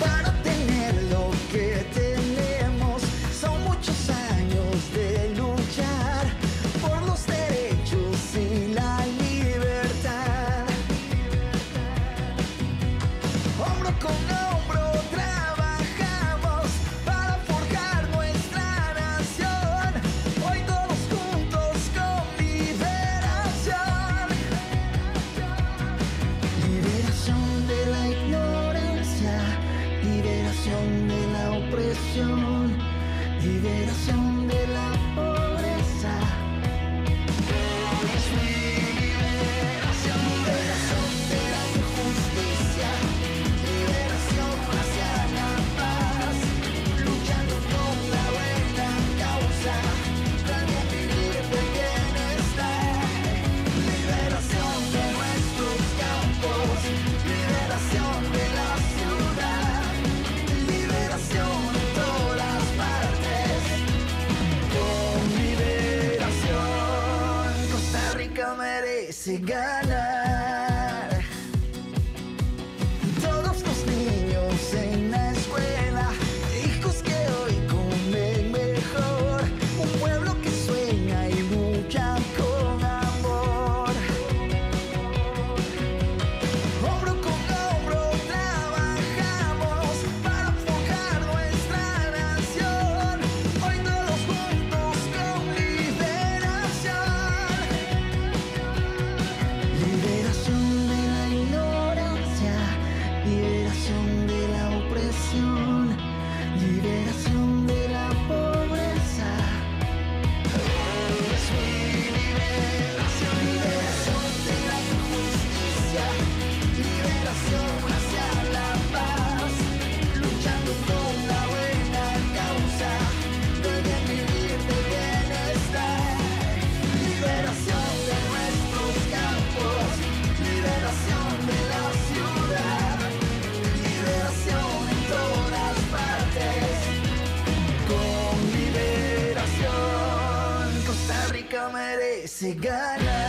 para tener lo que tenemos. Son muchos años de luchar por los derechos y la libertad. Hombro con hombro trabajamos para forjar nuestra nación. Hoy todos juntos con liberación. Liberación de la ignorancia, liberación de la opresión, liberación de la pobreza. Es mi liberación, liberación de la injusticia, liberación hacia la paz, luchando con la buena causa, también vivir de bienestar. Liberación de nuestros campos, liberación de la ciudad, liberación en todas partes. Con liberación, Costa Rica merece ganar. Todos los niños en la escuela, hijos que hoy comen mejor. Un pueblo que sueña y lucha con amor. Hombro con hombro trabajamos para forjar nuestra nación. Hoy todos juntos con liberación. Liberación de la ignorancia, liberación de la opresión, liberación de la pobreza. Es mi liberación, liberación de la injusticia, liberación hacia la paz, luchando con la buena causa, de bien vivir, de bienestar. Liberación de nuestros campos, liberación de la ciudad, liberación en todas partes. Con liberación, Costa Rica merece ganar.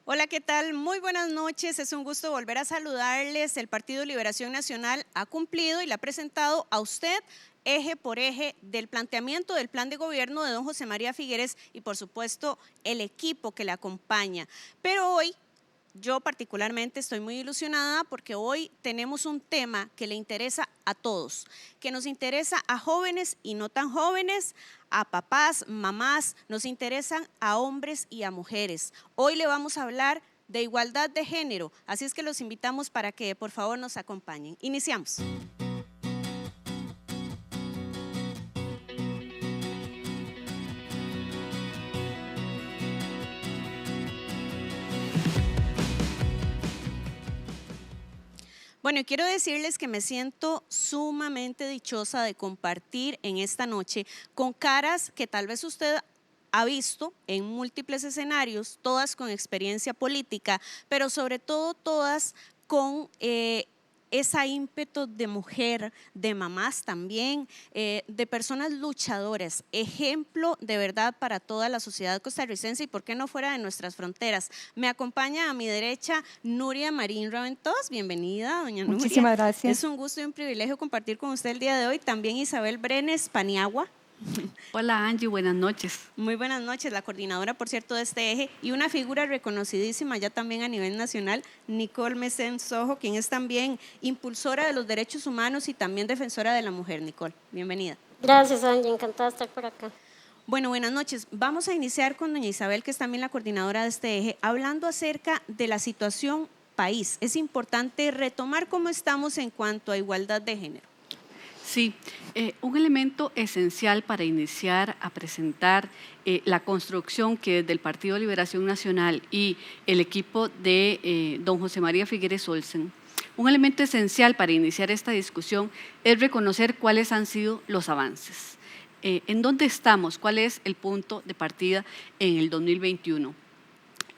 Hola, ¿qué tal? Muy buenas noches. Es un gusto volver a saludarles. El Partido Liberación Nacional ha cumplido y le ha presentado a usted eje por eje del planteamiento del plan de gobierno de don José María Figueres y, por supuesto, el equipo que le acompaña. Pero hoy yo particularmente estoy muy ilusionada porque hoy tenemos un tema que le interesa a todos, que nos interesa a jóvenes y no tan jóvenes, a papás, mamás, nos interesan a hombres y a mujeres. Hoy le vamos a hablar de igualdad de género, así es que los invitamos para que por favor nos acompañen. Iniciamos. Bueno, y quiero decirles que me siento sumamente dichosa de compartir en esta noche con caras que tal vez usted ha visto en múltiples escenarios, todas con experiencia política, pero sobre todo todas con ese ímpetu de mujer, de mamás también, de personas luchadoras, ejemplo de verdad para toda la sociedad costarricense y por qué no fuera de nuestras fronteras. Me acompaña a mi derecha Nuria Marín Raventós, bienvenida doña Nuria. Muchísimas gracias. Es un gusto y un privilegio compartir con usted el día de hoy. También Isabel Brenes Paniagua. Hola Angie, buenas noches. Muy buenas noches, la coordinadora, por cierto, de este eje y una figura reconocidísima ya también a nivel nacional, Nicole Mesén Sojo, quien es también impulsora de los derechos humanos y también defensora de la mujer. Nicole, bienvenida. Gracias, Angie, encantada de estar por acá. Bueno, buenas noches. Vamos a iniciar con doña Isabel, que es también la coordinadora de este eje, hablando acerca de la situación país. Es importante retomar cómo estamos en cuanto a igualdad de género. Sí, un elemento esencial para iniciar a presentar la construcción que desde el Partido Liberación Nacional y el equipo de don José María Figueres Olsen, un elemento esencial para iniciar esta discusión es reconocer cuáles han sido los avances. ¿En dónde estamos? ¿Cuál es el punto de partida en el 2021?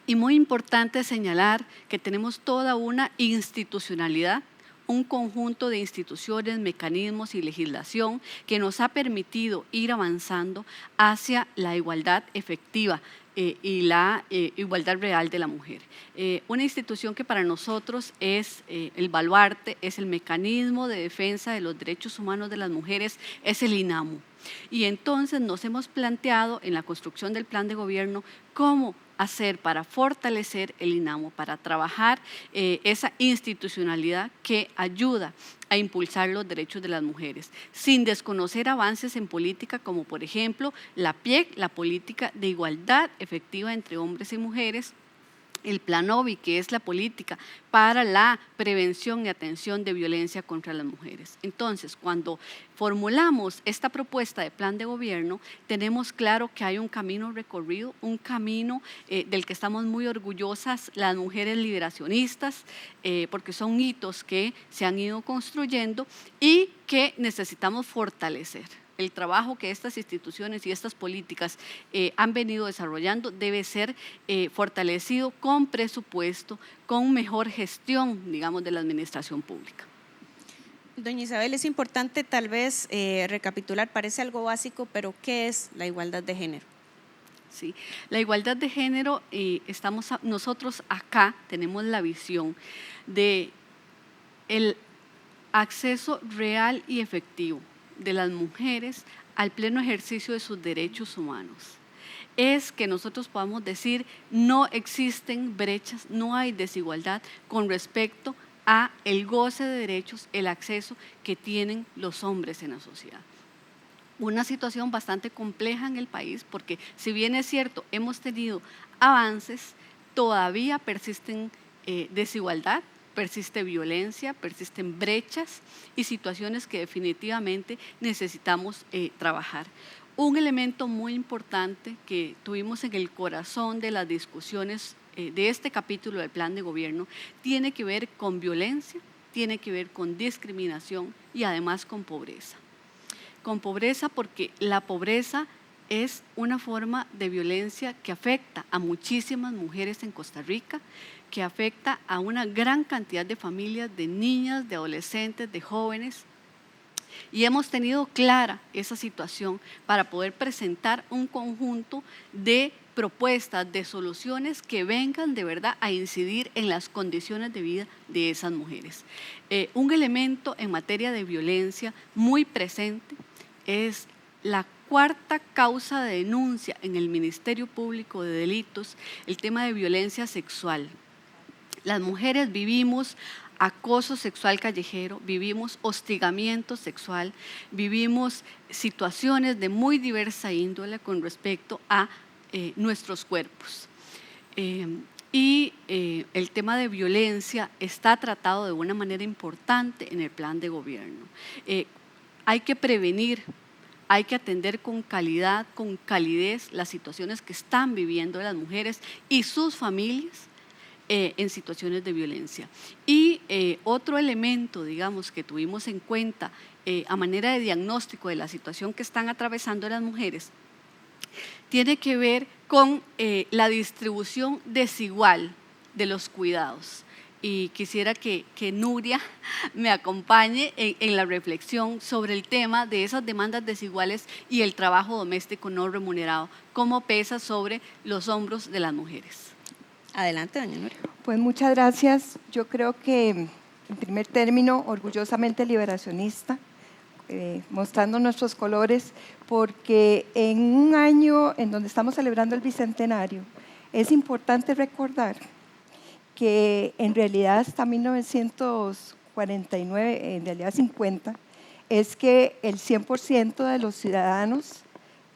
Y muy importante señalar que tenemos toda una institucionalidad, un conjunto de instituciones, mecanismos y legislación que nos ha permitido ir avanzando hacia la igualdad efectiva y la igualdad real de la mujer. Una institución que para nosotros es el baluarte, es el mecanismo de defensa de los derechos humanos de las mujeres, es el INAMU. Y entonces nos hemos planteado en la construcción del plan de gobierno cómo hacer para fortalecer el INAMU, para trabajar esa institucionalidad que ayuda a impulsar los derechos de las mujeres, sin desconocer avances en política como por ejemplo la PIEC, la política de igualdad efectiva entre hombres y mujeres, el Plan OBI, que es la política para la prevención y atención de violencia contra las mujeres. Entonces, cuando formulamos esta propuesta de plan de gobierno, tenemos claro que hay un camino recorrido, un camino del que estamos muy orgullosas las mujeres liberacionistas, porque son hitos que se han ido construyendo y que necesitamos fortalecer. El trabajo que estas instituciones y estas políticas han venido desarrollando debe ser fortalecido con presupuesto, con mejor gestión, digamos, de la administración pública. Doña Isabel, es importante tal vez recapitular, parece algo básico, pero ¿qué es la igualdad de género? Sí, la igualdad de género, nosotros acá tenemos la visión de el acceso real y efectivo de las mujeres al pleno ejercicio de sus derechos humanos. Es que nosotros podamos decir no existen brechas, no hay desigualdad con respecto a el goce de derechos, el acceso que tienen los hombres en la sociedad. Una situación bastante compleja en el país porque si bien es cierto hemos tenido avances, todavía persisten desigualdad, persiste violencia, persisten brechas y situaciones que definitivamente necesitamos trabajar. Un elemento muy importante que tuvimos en el corazón de las discusiones de este capítulo del plan de gobierno tiene que ver con violencia, tiene que ver con discriminación y además con pobreza. Con pobreza porque la pobreza es una forma de violencia que afecta a muchísimas mujeres en Costa Rica, que afecta a una gran cantidad de familias, de niñas, de adolescentes, de jóvenes. Y hemos tenido clara esa situación para poder presentar un conjunto de propuestas, de soluciones que vengan de verdad a incidir en las condiciones de vida de esas mujeres. Un elemento en materia de violencia muy presente es la cuarta causa de denuncia en el Ministerio Público de Delitos, el tema de violencia sexual. Las mujeres vivimos acoso sexual callejero, vivimos hostigamiento sexual, vivimos situaciones de muy diversa índole con respecto a nuestros cuerpos. El tema de violencia está tratado de una manera importante en el plan de gobierno. Hay que prevenir, hay que atender con calidad, con calidez las situaciones que están viviendo las mujeres y sus familias en situaciones de violencia. Y otro elemento, digamos, que tuvimos en cuenta a manera de diagnóstico de la situación que están atravesando las mujeres, tiene que ver con la distribución desigual de los cuidados. Y quisiera que Nuria me acompañe en la reflexión sobre el tema de esas demandas desiguales y el trabajo doméstico no remunerado, cómo pesa sobre los hombros de las mujeres. Adelante, doña Nuria. Pues muchas gracias. Yo creo que, en primer término, orgullosamente liberacionista, mostrando nuestros colores, porque en un año en donde estamos celebrando el Bicentenario, es importante recordar que en realidad hasta 1949, en realidad 50, es que el 100% de los ciudadanos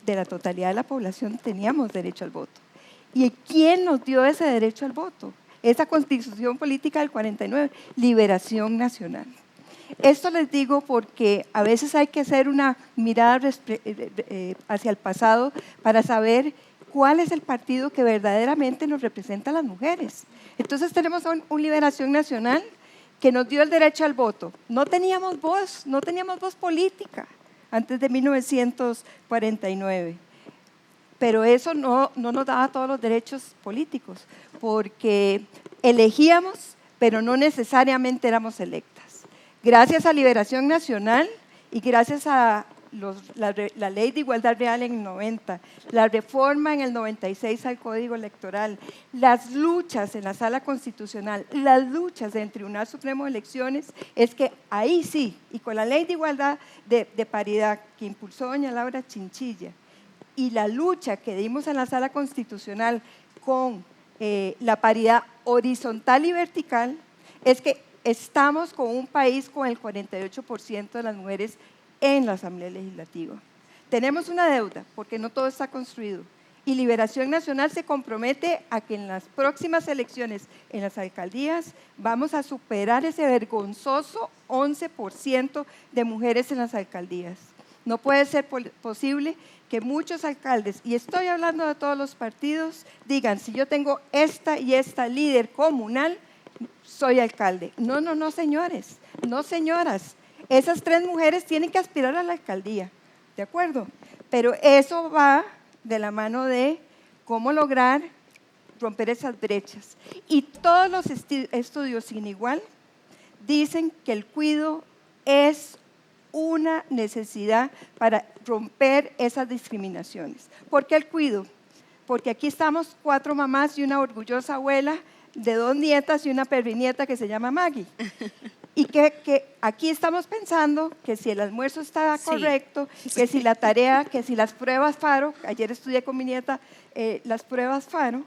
de la totalidad de la población teníamos derecho al voto. ¿Y quién nos dio ese derecho al voto? Esa Constitución Política del 49, Liberación Nacional. Esto les digo porque a veces hay que hacer una mirada hacia el pasado para saber cuál es el partido que verdaderamente nos representa a las mujeres. Entonces tenemos una Liberación Nacional que nos dio el derecho al voto. No teníamos voz política antes de 1949. Pero eso no nos daba todos los derechos políticos, porque elegíamos, pero no necesariamente éramos electas. Gracias a Liberación Nacional y gracias a la Ley de Igualdad Real en el 90, la reforma en el 96 al Código Electoral, las luchas en la Sala Constitucional, las luchas en el Tribunal Supremo de Elecciones, es que ahí sí, y con la Ley de Igualdad de Paridad que impulsó doña Laura Chinchilla, y la lucha que dimos en la Sala Constitucional con la paridad horizontal y vertical, es que estamos con un país con el 48% de las mujeres en la Asamblea Legislativa. Tenemos una deuda, porque no todo está construido, y Liberación Nacional se compromete a que en las próximas elecciones en las alcaldías vamos a superar ese vergonzoso 11% de mujeres en las alcaldías. No puede ser posible que muchos alcaldes, y estoy hablando de todos los partidos, digan, si yo tengo esta y esta líder comunal, soy alcalde. No, no, no, señores, no, señoras. Esas 3 mujeres tienen que aspirar a la alcaldía, ¿de acuerdo? Pero eso va de la mano de cómo lograr romper esas brechas. Y todos los estudios sin igual dicen que el cuidado es una necesidad para romper esas discriminaciones. ¿Por qué el cuidado? Porque aquí estamos 4 mamás y una orgullosa abuela de 2 nietas y una perrinieta que se llama Maggie. Y que aquí estamos pensando que si el almuerzo está correcto, que si la tarea, que si las pruebas FARO, ayer estudié con mi nieta las pruebas FARO,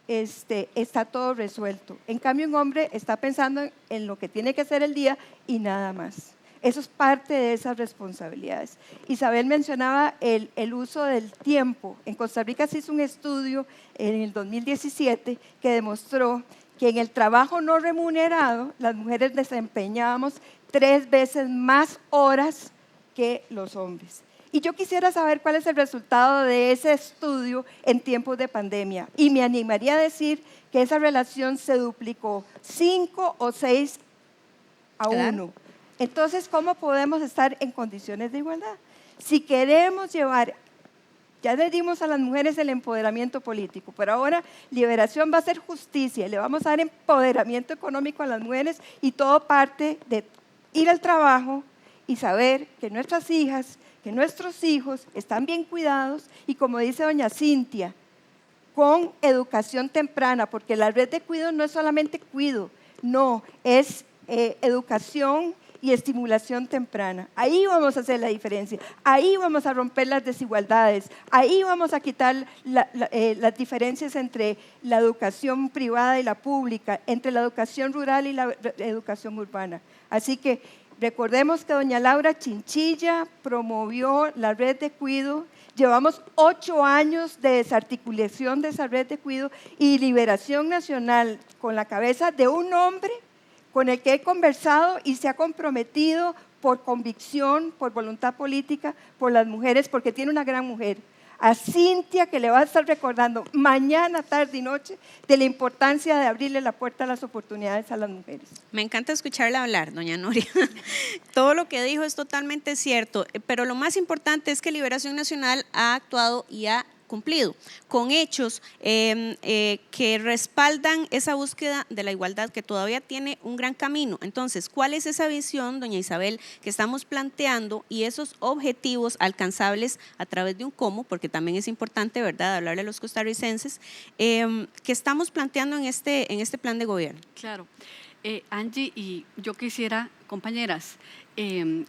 está todo resuelto. En cambio, un hombre está pensando en lo que tiene que hacer el día y nada más. Eso es parte de esas responsabilidades. Isabel mencionaba el uso del tiempo. En Costa Rica se hizo un estudio en el 2017 que demostró que en el trabajo no remunerado las mujeres desempeñábamos 3 veces más horas que los hombres. Y yo quisiera saber cuál es el resultado de ese estudio en tiempos de pandemia. Y me animaría a decir que esa relación se duplicó 5 o 6 a 1. Entonces, ¿cómo podemos estar en condiciones de igualdad? Si queremos llevar, ya le dimos a las mujeres el empoderamiento político, pero ahora Liberación va a hacer justicia, le vamos a dar empoderamiento económico a las mujeres y todo parte de ir al trabajo y saber que nuestras hijas, que nuestros hijos están bien cuidados y como dice doña Cintia, con educación temprana, porque la red de cuidado no es solamente cuido, no, es educación y estimulación temprana. Ahí vamos a hacer la diferencia, ahí vamos a romper las desigualdades, ahí vamos a quitar las diferencias entre la educación privada y la pública, entre la educación rural y la educación urbana. Así que recordemos que doña Laura Chinchilla promovió la red de cuidado, llevamos 8 años de desarticulación de esa red de cuidado y Liberación Nacional con la cabeza de un hombre con el que he conversado y se ha comprometido por convicción, por voluntad política, por las mujeres, porque tiene una gran mujer. A Cintia, que le va a estar recordando mañana, tarde y noche, de la importancia de abrirle la puerta a las oportunidades a las mujeres. Me encanta escucharla hablar, doña Nuria. Todo lo que dijo es totalmente cierto, pero lo más importante es que Liberación Nacional ha actuado y ha cumplido con hechos que respaldan esa búsqueda de la igualdad que todavía tiene un gran camino. Entonces, ¿cuál es esa visión, doña Isabel, que estamos planteando y esos objetivos alcanzables a través de un cómo, porque también es importante, ¿verdad?, hablarle a los costarricenses, que estamos planteando en este plan de gobierno? Claro. Angie, y yo quisiera, compañeras,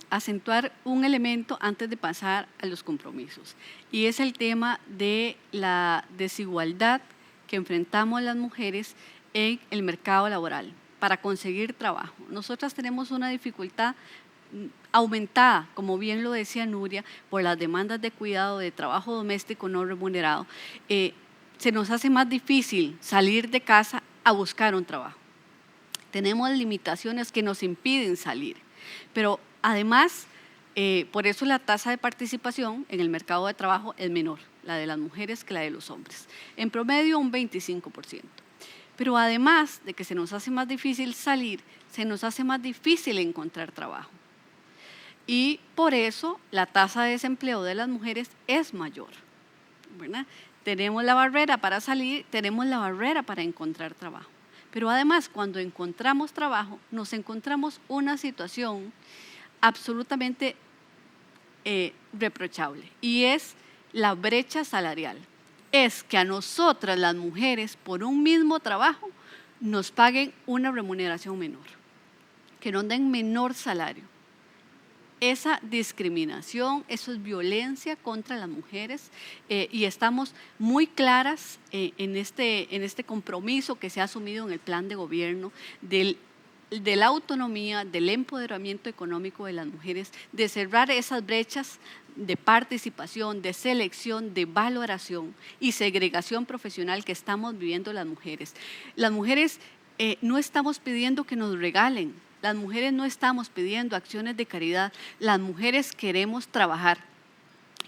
acentuar un elemento antes de pasar a los compromisos, y es el tema de la desigualdad que enfrentamos las mujeres en el mercado laboral para conseguir trabajo. Nosotras tenemos una dificultad aumentada, como bien lo decía Nuria, por las demandas de cuidado, de trabajo doméstico no remunerado. Se nos hace más difícil salir de casa a buscar un trabajo. Tenemos limitaciones que nos impiden salir, pero además, por eso la tasa de participación en el mercado de trabajo es menor, la de las mujeres que la de los hombres, en promedio un 25%. Pero además de que se nos hace más difícil salir, se nos hace más difícil encontrar trabajo. Y por eso la tasa de desempleo de las mujeres es mayor, ¿verdad? Tenemos la barrera para salir, tenemos la barrera para encontrar trabajo. Pero además, cuando encontramos trabajo, nos encontramos una situación absolutamente reprochable, y es la brecha salarial. Es que a nosotras las mujeres, por un mismo trabajo, nos paguen una remuneración menor, que nos den menor salario. Esa discriminación, eso es violencia contra las mujeres, y estamos muy claras en este compromiso que se ha asumido en el plan de gobierno de la autonomía, del empoderamiento económico de las mujeres, de cerrar esas brechas de participación, de selección, de valoración y segregación profesional que estamos viviendo las mujeres. Las mujeres no estamos pidiendo que nos regalen, las mujeres no estamos pidiendo acciones de caridad, las mujeres queremos trabajar,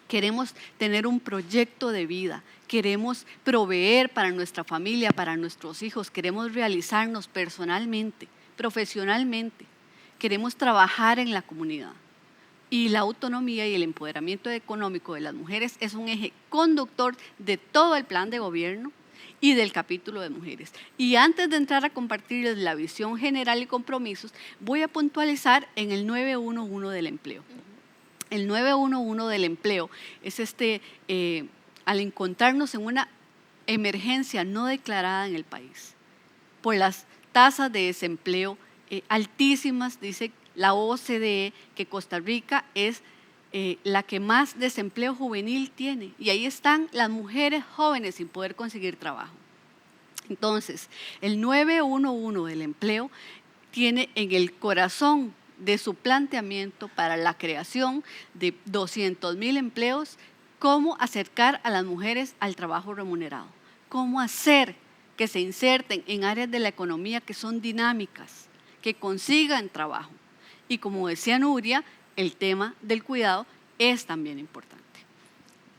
queremos tener un proyecto de vida, queremos proveer para nuestra familia, para nuestros hijos, queremos realizarnos personalmente, profesionalmente, queremos trabajar en la comunidad. Y la autonomía y el empoderamiento económico de las mujeres es un eje conductor de todo el plan de gobierno y del capítulo de mujeres. Y antes de entrar a compartirles la visión general y compromisos, voy a puntualizar en el 911 del empleo. El 911 del empleo es al encontrarnos en una emergencia no declarada en el país, por las tasas de desempleo altísimas, dice la OCDE, que Costa Rica es la que más desempleo juvenil tiene, y ahí están las mujeres jóvenes sin poder conseguir trabajo. Entonces, el 911 del empleo tiene en el corazón de su planteamiento para la creación de 200,000 empleos, cómo acercar a las mujeres al trabajo remunerado, cómo hacer que se inserten en áreas de la economía que son dinámicas, que consigan trabajo. Y como decía Nuria, el tema del cuidado es también importante.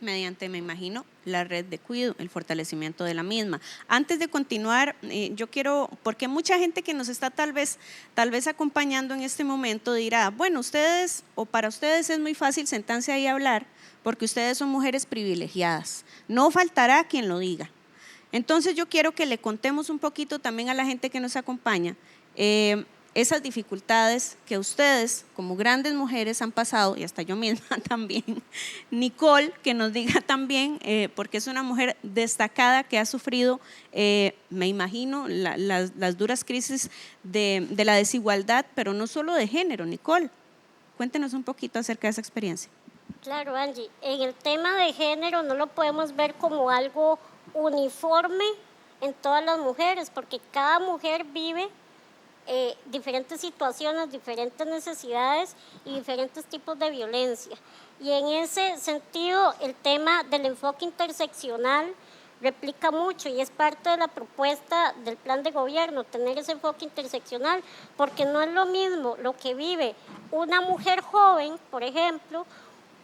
Mediante, me imagino, la red de cuidado, el fortalecimiento de la misma. Antes de continuar, yo quiero, porque mucha gente que nos está tal vez acompañando en este momento dirá, bueno, ustedes, o para ustedes es muy fácil sentarse ahí a hablar, porque ustedes son mujeres privilegiadas. No faltará quien lo diga. Entonces yo quiero que le contemos un poquito también a la gente que nos acompaña, esas dificultades que ustedes como grandes mujeres han pasado, y hasta yo misma también. Nicole, que nos diga también, porque es una mujer destacada que ha sufrido, me imagino, las duras crisis de la desigualdad, pero no solo de género. Nicole, cuéntenos un poquito acerca de esa experiencia. Claro, Angie, en el tema de género no lo podemos ver como algo uniforme en todas las mujeres, porque cada mujer vive diferentes situaciones, diferentes necesidades y diferentes tipos de violencia. Y en ese sentido, el tema del enfoque interseccional replica mucho y es parte de la propuesta del plan de gobierno, tener ese enfoque interseccional, porque no es lo mismo lo que vive una mujer joven, por ejemplo,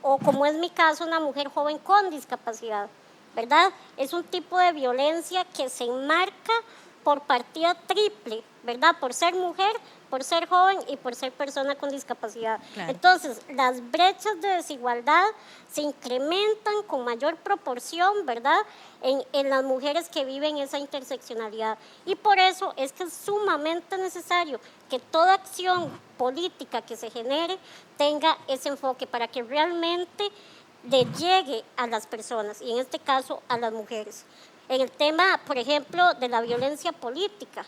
o como es mi caso, una mujer joven con discapacidad, ¿verdad? Es un tipo de violencia que se enmarca por partida triple, ¿verdad? Por ser mujer, por ser joven y por ser persona con discapacidad. Claro. Entonces, las brechas de desigualdad se incrementan con mayor proporción, ¿verdad? En las mujeres que viven esa interseccionalidad. Y por eso es que es sumamente necesario que toda acción política que se genere tenga ese enfoque para que realmente le llegue a las personas, y en este caso a las mujeres. En el tema, por ejemplo, de la violencia política,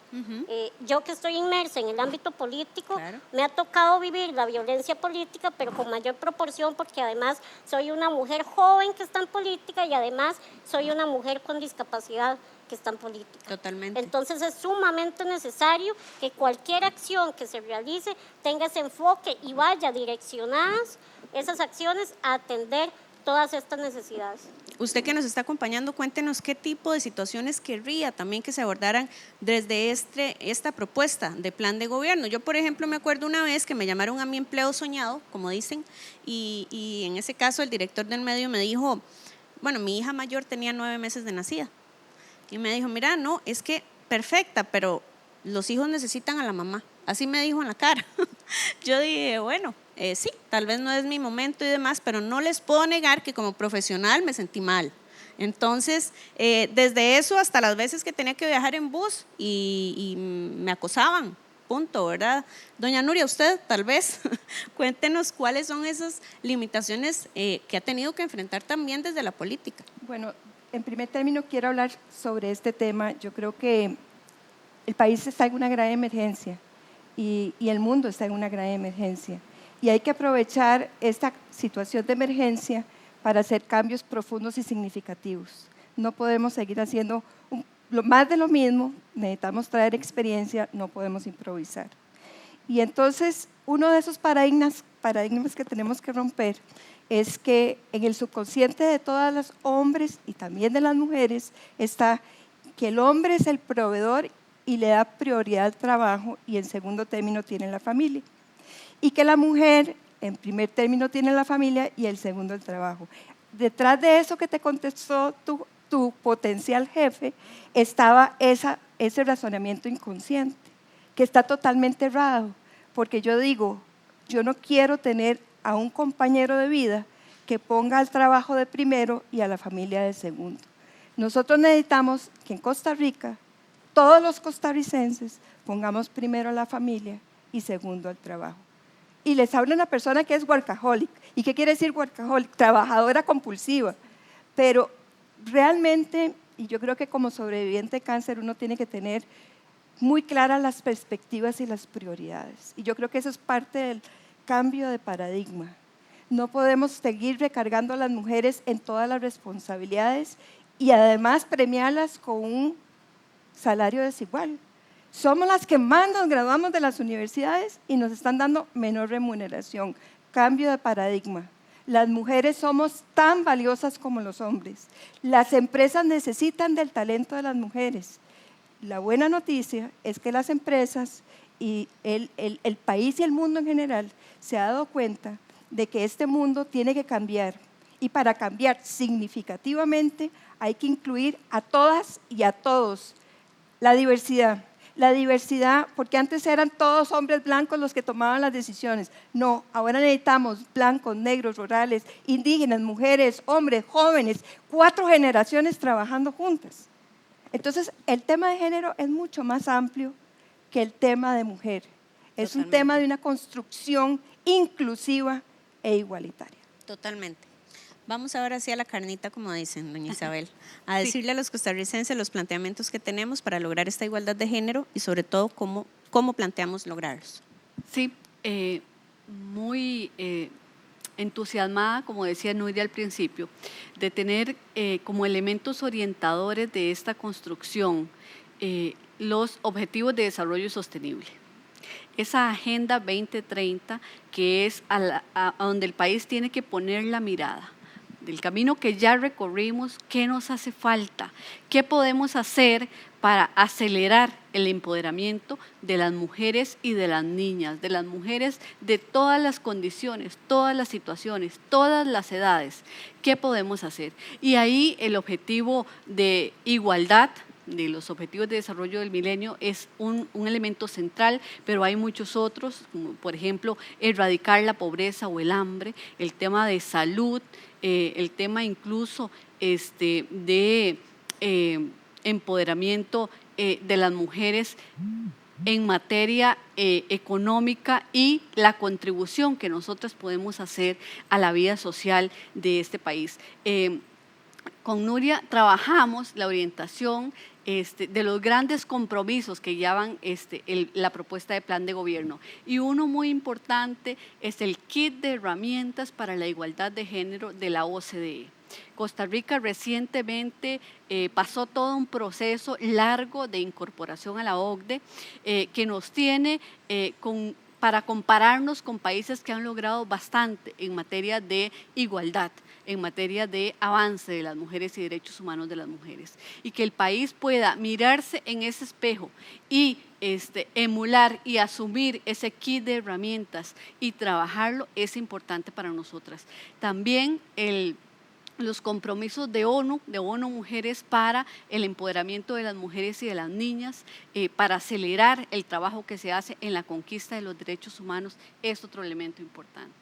yo que estoy inmersa en el ámbito político, claro, me ha tocado vivir la violencia política, pero con mayor proporción, porque además soy una mujer joven que está en política y además soy una mujer con discapacidad que está en política. Totalmente. Entonces es sumamente necesario que cualquier acción que se realice tenga ese enfoque y vaya direccionadas esas acciones a atender todas estas necesidades. Usted que nos está acompañando, cuéntenos qué tipo de situaciones querría también que se abordaran desde esta propuesta de plan de gobierno. Yo, por ejemplo, me acuerdo una vez que me llamaron a mi empleo soñado, como dicen, y en ese caso el director del medio me dijo, bueno, mi hija mayor tenía 9 meses de nacida, y me dijo, mira, no, es que perfecta, pero los hijos necesitan a la mamá. Así me dijo en la cara. Yo dije, bueno, sí, tal vez no es mi momento y demás, pero no les puedo negar que como profesional me sentí mal. Entonces, desde eso hasta las veces que tenía que viajar en bus y me acosaban, punto, ¿verdad? Doña Nuria, usted tal vez cuéntenos cuáles son esas limitaciones que ha tenido que enfrentar también desde la política. Bueno, en primer término quiero hablar sobre este tema. Yo creo que el país está en una gran emergencia y el mundo está en una gran emergencia. Y hay que aprovechar esta situación de emergencia para hacer cambios profundos y significativos. No podemos seguir haciendo más de lo mismo, necesitamos traer experiencia, no podemos improvisar. Y entonces, uno de esos paradigmas que tenemos que romper es que en el subconsciente de todos los hombres y también de las mujeres está que el hombre es el proveedor y le da prioridad al trabajo y en segundo término tiene la familia. Y que la mujer en primer término tiene la familia y el segundo el trabajo. Detrás de eso que te contestó tu potencial jefe estaba ese razonamiento inconsciente, que está totalmente errado, porque yo digo, yo no quiero tener a un compañero de vida que ponga al trabajo de primero y a la familia de segundo. Nosotros necesitamos que en Costa Rica, todos los costarricenses pongamos primero a la familia y segundo al trabajo. Y les habla una persona que es workaholic. ¿Y qué quiere decir workaholic? Trabajadora compulsiva. Pero realmente, y yo creo que como sobreviviente de cáncer uno tiene que tener muy claras las perspectivas y las prioridades. Y yo creo que eso es parte del cambio de paradigma. No podemos seguir recargando a las mujeres en todas las responsabilidades y además premiarlas con un salario desigual. Somos las que más nos graduamos de las universidades y nos están dando menor remuneración. Cambio de paradigma. Las mujeres somos tan valiosas como los hombres. Las empresas necesitan del talento de las mujeres. La buena noticia es que las empresas y el país y el mundo en general se ha dado cuenta de que este mundo tiene que cambiar. Y para cambiar significativamente hay que incluir a todas y a todos. La diversidad, porque antes eran todos hombres blancos los que tomaban las decisiones. No, ahora necesitamos blancos, negros, rurales, indígenas, mujeres, hombres, jóvenes, 4 generaciones trabajando juntas. Entonces, el tema de género es mucho más amplio que el tema de mujer. Es Totalmente. un tema de una construcción inclusiva e igualitaria. Totalmente. Vamos ahora sí a la carnita, como dicen, doña Isabel, a decirle a los costarricenses los planteamientos que tenemos para lograr esta igualdad de género y sobre todo cómo planteamos lograrlos. Sí, muy entusiasmada, como decía Nuria al principio, de tener como elementos orientadores de esta construcción los objetivos de desarrollo sostenible. Esa Agenda 2030 que es a donde el país tiene que poner la mirada. Del camino que ya recorrimos, ¿qué nos hace falta? ¿Qué podemos hacer para acelerar el empoderamiento de las mujeres y de las niñas, de las mujeres de todas las condiciones, todas las situaciones, todas las edades? ¿Qué podemos hacer? Y ahí el objetivo de igualdad, de los objetivos de desarrollo del milenio es un elemento central, pero hay muchos otros, como por ejemplo erradicar la pobreza o el hambre, el tema de salud, el tema incluso de empoderamiento de las mujeres en materia económica y la contribución que nosotras podemos hacer a la vida social de este país. Con Nuria trabajamos la orientación de los grandes compromisos que llevan la propuesta de plan de gobierno. Y uno muy importante es el kit de herramientas para la igualdad de género de la OCDE. Costa Rica recientemente pasó todo un proceso largo de incorporación a la OCDE que nos tiene para compararnos con países que han logrado bastante en materia de igualdad, en materia de avance de las mujeres y derechos humanos de las mujeres. Y que el país pueda mirarse en ese espejo y emular y asumir ese kit de herramientas y trabajarlo es importante para nosotras. También los compromisos de ONU Mujeres para el empoderamiento de las mujeres y de las niñas, para acelerar el trabajo que se hace en la conquista de los derechos humanos, es otro elemento importante.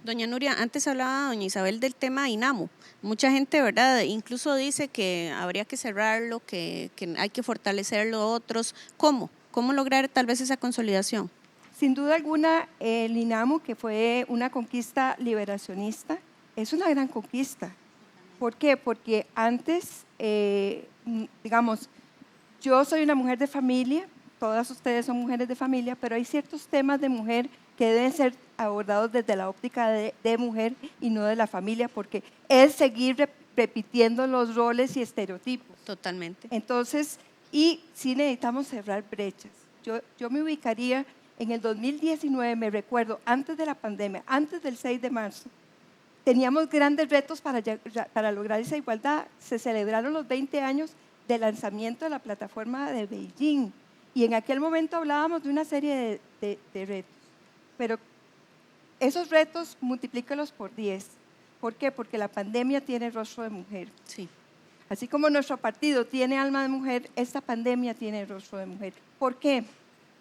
Doña Nuria, antes hablaba doña Isabel del tema de INAMU. Mucha gente, ¿verdad? Incluso dice que habría que cerrarlo, que hay que fortalecerlo otros. ¿Cómo? ¿Cómo lograr tal vez esa consolidación? Sin duda alguna, el INAMU, que fue una conquista liberacionista, es una gran conquista. ¿Por qué? Porque antes, digamos, yo soy una mujer de familia, todas ustedes son mujeres de familia, pero hay ciertos temas de mujer que deben ser abordados desde la óptica de mujer y no de la familia, porque es seguir repitiendo los roles y estereotipos. Totalmente. Entonces, y sí necesitamos cerrar brechas. Yo me ubicaría en el 2019, me recuerdo, antes de la pandemia, antes del 6 de marzo, teníamos grandes retos para lograr esa igualdad. Se celebraron los 20 años del lanzamiento de la plataforma de Beijing y en aquel momento hablábamos de una serie de retos, pero esos retos multiplícalos por 10. ¿Por qué? Porque la pandemia tiene rostro de mujer. Sí. Así como nuestro partido tiene alma de mujer, esta pandemia tiene rostro de mujer. ¿Por qué?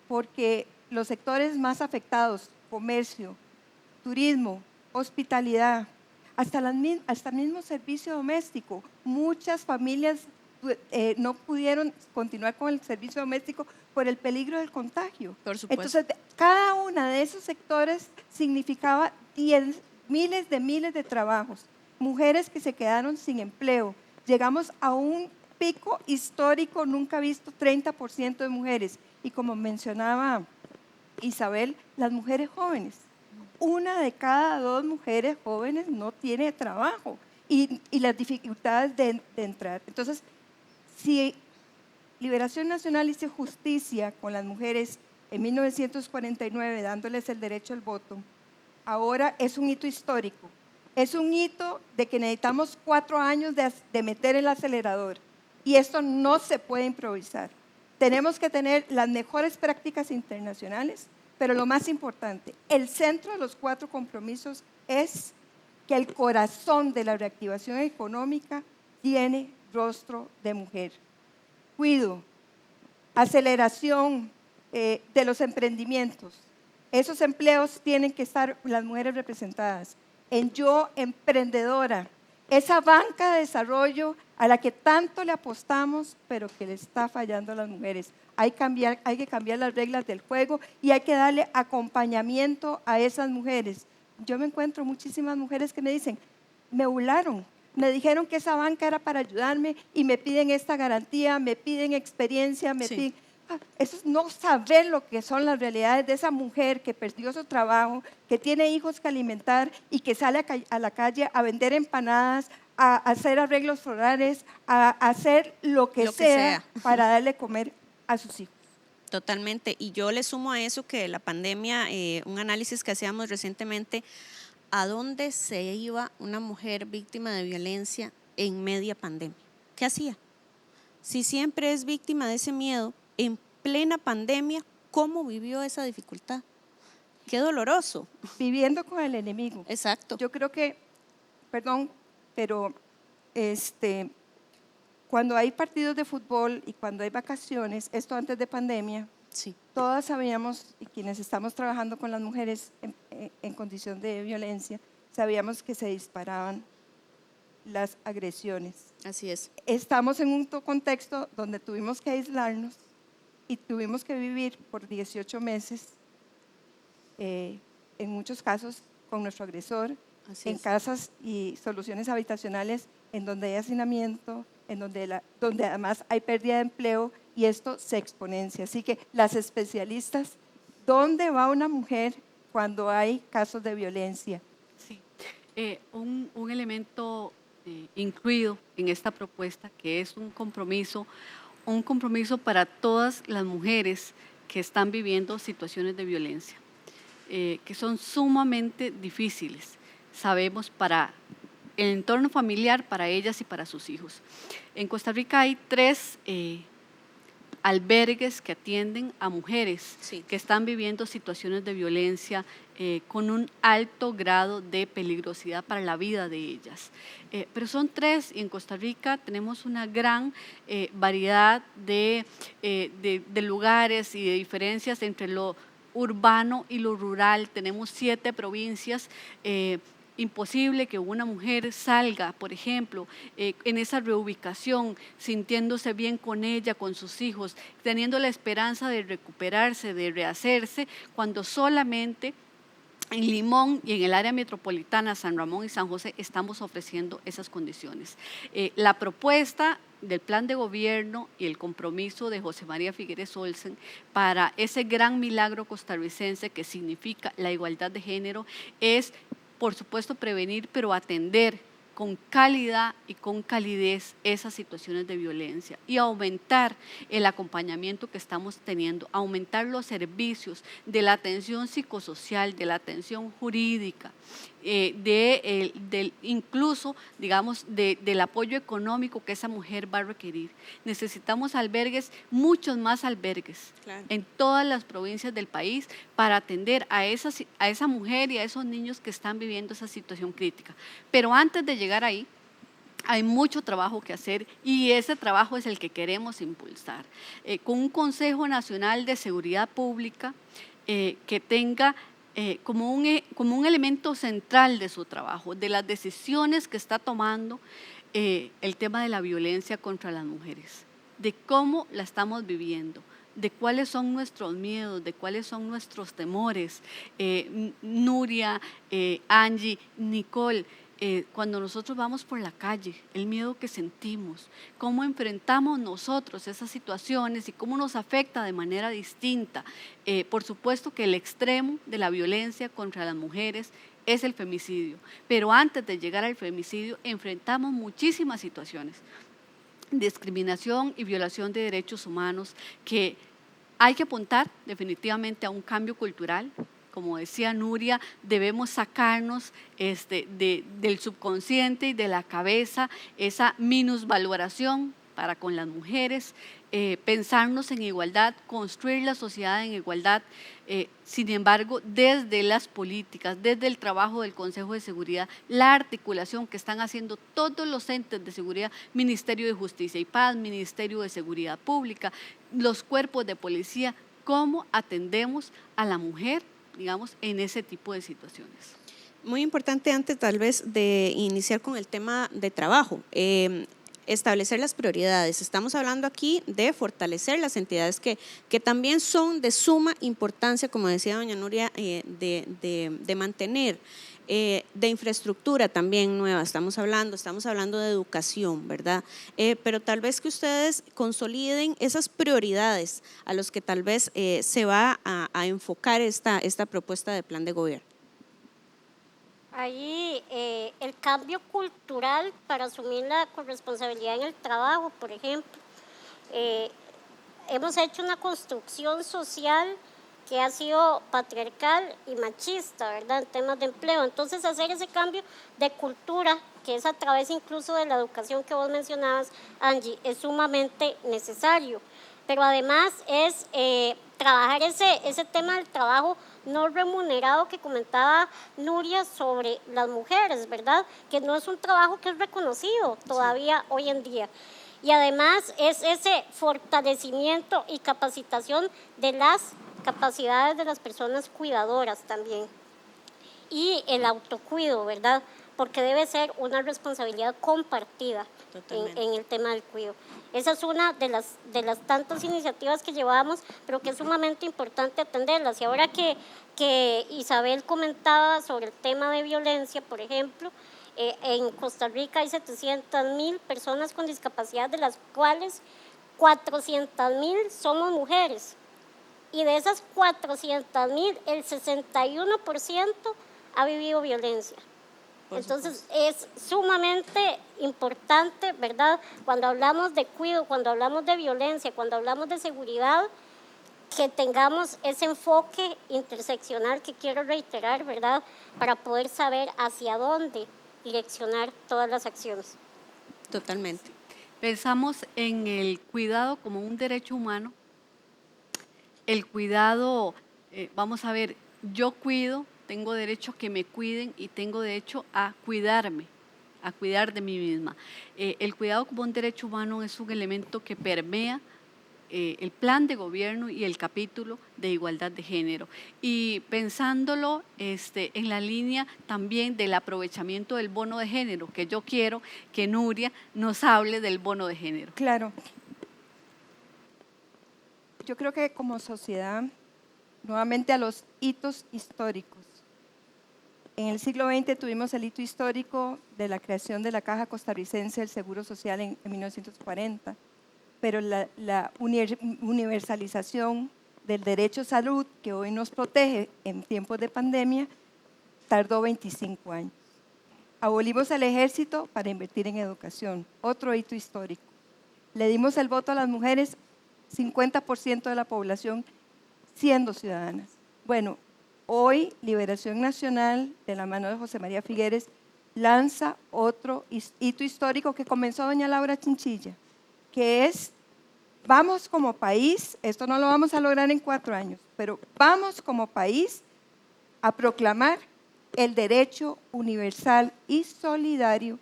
Porque los sectores más afectados, comercio, turismo, hospitalidad, hasta el mismo servicio doméstico, muchas familias no pudieron continuar con el servicio doméstico por el peligro del contagio. Por supuesto. Entonces, cada uno de esos sectores significaba miles de trabajos, mujeres que se quedaron sin empleo. Llegamos a un pico histórico nunca visto, 30% de mujeres. Y como mencionaba Isabel, las mujeres jóvenes. 1 de cada 2 mujeres jóvenes no tiene trabajo y las dificultades de entrar. Entonces, si Liberación Nacional hizo justicia con las mujeres en 1949, dándoles el derecho al voto, ahora es un hito histórico. Es un hito de que necesitamos 4 años de meter el acelerador y esto no se puede improvisar. Tenemos que tener las mejores prácticas internacionales, pero lo más importante, el centro de los 4 compromisos es que el corazón de la reactivación económica tiene rostro de mujer. Cuido, aceleración de los emprendimientos. Esos empleos tienen que estar las mujeres representadas. En Yo Emprendedora, esa banca de desarrollo a la que tanto le apostamos, pero que le está fallando a las mujeres. Hay que cambiar las reglas del juego y hay que darle acompañamiento a esas mujeres. Yo me encuentro muchísimas mujeres que me dicen, me burlaron, me dijeron que esa banca era para ayudarme y me piden esta garantía, me piden experiencia, me piden... Eso es no saber lo que son las realidades de esa mujer que perdió su trabajo, que tiene hijos que alimentar y que sale a la calle a vender empanadas, a hacer arreglos florales, a hacer lo que sea para darle comer a sus hijos. Totalmente. Y yo le sumo a eso que la pandemia, un análisis que hacíamos recientemente, ¿a dónde se iba una mujer víctima de violencia en media pandemia? ¿Qué hacía? Si siempre es víctima de ese miedo, en plena pandemia, ¿cómo vivió esa dificultad? Qué doloroso. Viviendo con el enemigo. Exacto. Yo creo que, perdón, pero cuando hay partidos de fútbol y cuando hay vacaciones, esto antes de pandemia, sí. Todas sabíamos, y quienes estamos trabajando con las mujeres en condición de violencia, sabíamos que se disparaban las agresiones. Así es. Estamos en un contexto donde tuvimos que aislarnos y tuvimos que vivir por 18 meses, en muchos casos con nuestro agresor, en casas y soluciones habitacionales en donde hay hacinamiento, en donde además hay pérdida de empleo y esto se exponencia. Así que las especialistas, ¿dónde va una mujer cuando hay casos de violencia? Sí, un elemento incluido en esta propuesta que es un compromiso para todas las mujeres que están viviendo situaciones de violencia, que son sumamente difíciles, sabemos, para el entorno familiar, para ellas y para sus hijos. En Costa Rica hay 3 albergues que atienden a mujeres que están viviendo situaciones de violencia con un alto grado de peligrosidad para la vida de ellas. Pero son 3 y en Costa Rica tenemos una gran variedad de lugares y de diferencias entre lo urbano y lo rural. Tenemos 7 provincias. Imposible que una mujer salga, por ejemplo, en esa reubicación, sintiéndose bien con ella, con sus hijos, teniendo la esperanza de recuperarse, de rehacerse, cuando solamente en Limón y en el área metropolitana, San Ramón y San José, estamos ofreciendo esas condiciones. La propuesta del plan de gobierno y el compromiso de José María Figueres Olsen para ese gran milagro costarricense que significa la igualdad de género es, por supuesto, prevenir, pero atender con calidad y con calidez esas situaciones de violencia y aumentar el acompañamiento que estamos teniendo, aumentar los servicios de la atención psicosocial, de la atención jurídica, incluso, digamos, del apoyo económico que esa mujer va a requerir. Necesitamos albergues, muchos más albergues, claro, en todas las provincias del país para atender a esa mujer y a esos niños que están viviendo esa situación crítica. Pero antes de llegar ahí, hay mucho trabajo que hacer y ese trabajo es el que queremos impulsar. Con un Consejo Nacional de Seguridad Pública que tenga como un elemento central de su trabajo, de las decisiones que está tomando el tema de la violencia contra las mujeres, de cómo la estamos viviendo, de cuáles son nuestros miedos, de cuáles son nuestros temores. Nuria, Angie, Nicole, cuando nosotros vamos por la calle, el miedo que sentimos, cómo enfrentamos nosotros esas situaciones y cómo nos afecta de manera distinta. Por supuesto que el extremo de la violencia contra las mujeres es el femicidio, pero antes de llegar al femicidio enfrentamos muchísimas situaciones, discriminación y violación de derechos humanos, que hay que apuntar definitivamente a un cambio cultural. Como decía Nuria, debemos sacarnos del subconsciente y de la cabeza esa minusvaloración para con las mujeres, pensarnos en igualdad, construir la sociedad en igualdad. Sin embargo, desde las políticas, desde el trabajo del Consejo de Seguridad, la articulación que están haciendo todos los entes de seguridad, Ministerio de Justicia y Paz, Ministerio de Seguridad Pública, los cuerpos de policía, cómo atendemos a la mujer, digamos, en ese tipo de situaciones. Muy importante antes tal vez de iniciar con el tema de trabajo, establecer las prioridades. Estamos hablando aquí de fortalecer las entidades que también son de suma importancia, como decía doña Nuria, de mantener, de infraestructura también nueva, estamos hablando de educación, ¿verdad? Pero tal vez que ustedes consoliden esas prioridades a los que tal vez se va a enfocar esta propuesta de plan de gobierno. Ahí el cambio cultural para asumir la corresponsabilidad en el trabajo, por ejemplo. Hemos hecho una construcción social que ha sido patriarcal y machista, ¿verdad?, en temas de empleo. Entonces, hacer ese cambio de cultura, que es a través incluso de la educación que vos mencionabas, Angie, es sumamente necesario. Pero además es trabajar ese tema del trabajo no remunerado que comentaba Nuria sobre las mujeres, ¿verdad?, que no es un trabajo que es reconocido todavía hoy en día. Y además es ese fortalecimiento y capacitación de las capacidades de las personas cuidadoras también. Y el autocuido, ¿verdad?, porque debe ser una responsabilidad compartida en el tema del cuidado. Esa es una de las tantas iniciativas que llevamos, pero que es sumamente importante atenderlas. Y ahora que Isabel comentaba sobre el tema de violencia, por ejemplo, en Costa Rica hay 700,000 personas con discapacidad, de las cuales 400,000 somos mujeres. Y de esas 400,000, el 61% ha vivido violencia. Entonces es sumamente importante, ¿verdad?, cuando hablamos de cuidado, cuando hablamos de violencia, cuando hablamos de seguridad, que tengamos ese enfoque interseccional que quiero reiterar, ¿verdad?, para poder saber hacia dónde direccionar todas las acciones. Totalmente. Pensamos en el cuidado como un derecho humano. El cuidado, vamos a ver, yo cuido, tengo derecho a que me cuiden y tengo derecho a cuidarme, a cuidar de mí misma. El cuidado como un derecho humano es un elemento que permea el plan de gobierno y el capítulo de igualdad de género. Y pensándolo en la línea también del aprovechamiento del bono de género, que yo quiero que Nuria nos hable del bono de género. Claro. Yo creo que como sociedad, nuevamente a los hitos históricos. En el siglo XX tuvimos el hito histórico de la creación de la Caja Costarricense del Seguro Social en 1940, pero la universalización del derecho a salud que hoy nos protege en tiempos de pandemia tardó 25 años. Abolimos el ejército para invertir en educación, otro hito histórico. Le dimos el voto a las mujeres, 50% de la población siendo ciudadanas. Bueno, hoy Liberación Nacional, de la mano de José María Figueres, lanza otro hito histórico que comenzó doña Laura Chinchilla, que es, vamos como país, esto no lo vamos a lograr en 4 años, pero vamos como país a proclamar el derecho universal y solidario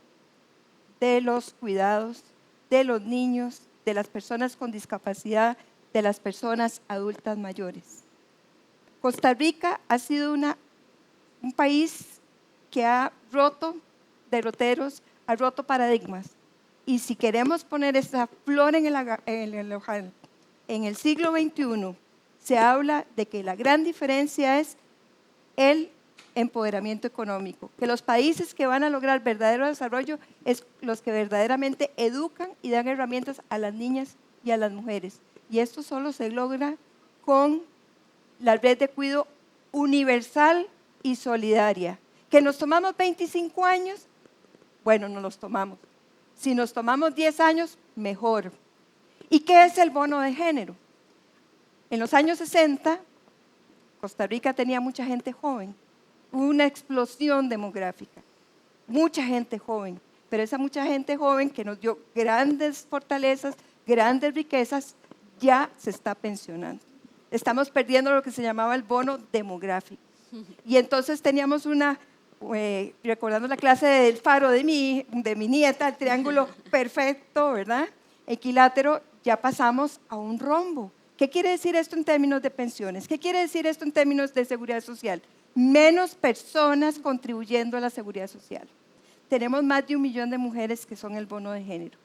de los cuidados de los niños, de las personas con discapacidad, de las personas adultas mayores. Costa Rica ha sido un país que ha roto derroteros, ha roto paradigmas. Y si queremos poner esta flor en el ojal, en el siglo XXI se habla de que la gran diferencia es el empoderamiento económico, que los países que van a lograr verdadero desarrollo es los que verdaderamente educan y dan herramientas a las niñas y a las mujeres. Y esto solo se logra con la red de cuidado universal y solidaria. ¿Que nos tomamos 25 años? Bueno, nos los tomamos. Si nos tomamos 10 años, mejor. ¿Y qué es el bono de género? En los años 60, Costa Rica tenía mucha gente joven. Hubo una explosión demográfica. Mucha gente joven. Pero esa mucha gente joven que nos dio grandes fortalezas, grandes riquezas, ya se está pensionando. Estamos perdiendo lo que se llamaba el bono demográfico. Y entonces teníamos recordando la clase del faro de mi nieta, el triángulo perfecto, ¿verdad? Equilátero, ya pasamos a un rombo. ¿Qué quiere decir esto en términos de pensiones? ¿Qué quiere decir esto en términos de seguridad social? Menos personas contribuyendo a la seguridad social. Tenemos más de 1 millón de mujeres que son el bono de género.